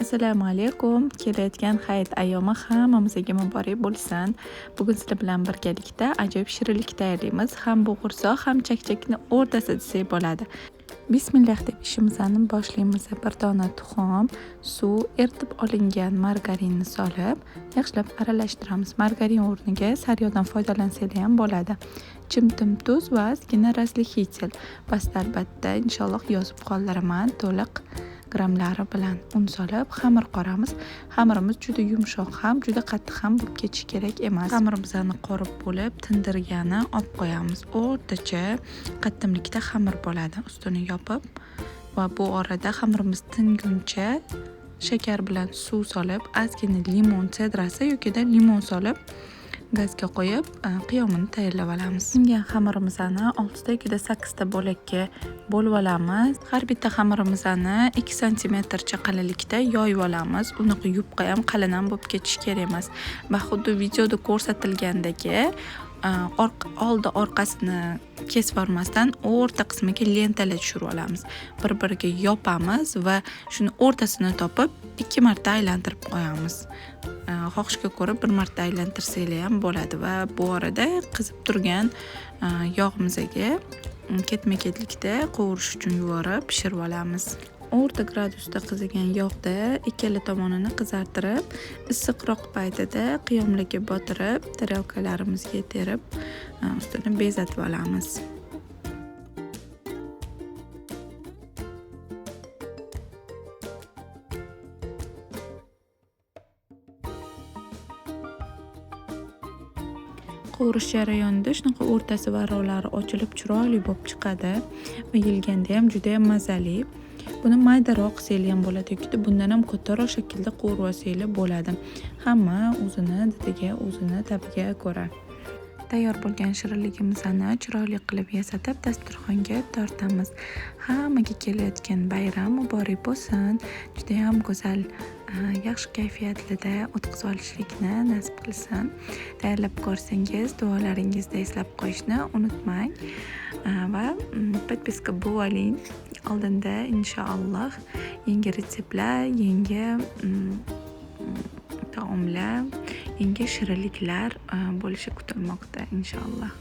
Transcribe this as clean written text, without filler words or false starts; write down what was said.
Assalomu alaykum. Kelayotgan hayit ayyomi hammamizga muborak bo'lsin. Bugun sizlar bilan birgalikda ajoyib shirinlik tayyorlaymiz. Ham bo'g'irsoq, ham chakchakni o'rtasida desak bo'ladi. Bismillah deb ishimizni boshlaymiz. Bir dona tuxum, suv, eritib olingan margarinni solib, yaxshilab aralashtiramiz. Margarin o'rniga sariyog'dan foydalansanglar ham bo'ladi. Chimtim tuz va ozgina raslixitel. Pastda albatta inshaalloh yozib qoldiraman to'liq grammlari bilan un solib xamir qoramiz. Xamirimiz juda yumshoq ham, juda qattiq ham bo'lib ketishi kerak emas. Xamirimizni qorib bo'lib, tindirgani olib qo'yamiz. O'rtacha qattimlikda xamir bo'ladi. Ustini yopib va bu orada xamirimiz tinguncha shakar bilan suv solib, ozgina limon sedrasi yoki limon solib gazga qo'yib qiyomini tayyorlab olamiz. Singan xamirimizni 6 ta yoki 8 ta bo'lakka bo'lib olamiz. Har bitta xamirimizni 2 santimetrcha qalinlikda yoyib olamiz. Unaqa yupqa ham qalin ham bo'lib ketishi kerak emas. Va xuddi videoda ko'rsatilgandagi oldi orqasini kesib olmasdan o'rta qismiga lentalar tushirib olamiz. Bir-biriga yopamiz va shuni o'rtasini topib 2 marta aylantirib qo'yamiz. Xohishga ko'ra bir marta aylantirsanglar ham bo'ladi va bu orada qizib turgan yog'imizga ketma-ketlikda qovurish uchun yuborib pishirib olamiz. O'rta gradusda qizigan yog'da ikkala tomonini qizartirib, issiqroq paytida qiyomlarga botirib, tarelkalarimizga terib, ustini bezatib olamiz. Qovurish jarayonida shunaqa o'rtasi varroqlari ochilib chiroyli bo'lib chiqadi va yilganda ham juda ham mazali. Buni maydaroq qilsanglar ham bo'ladi yoki bundan ham kattaroq shaklda qovurib olsanglar bo'ladi. Hamma o'zini didiga, o'zini tabiga ko'ra. Tayyor bo'lgan shirinligimizni chiroyli qilib yasatib dasturxonga tortamiz. Hammaga kelayotgan bayram muborak bo'lsin. Juda ham go'zal, yaxshi kayfiyatlida o'tkazib olishlikni nasib qilsin. Tayyorlab ko'rsangiz, duolaringizda eslab qo'yishni unutmang. Va podpiska bo'ling. Oldinda inshaalloh yangi retseptlar, yangi taomlar, yangi shirinliklar bo'lishi kutilmoqda inshaalloh.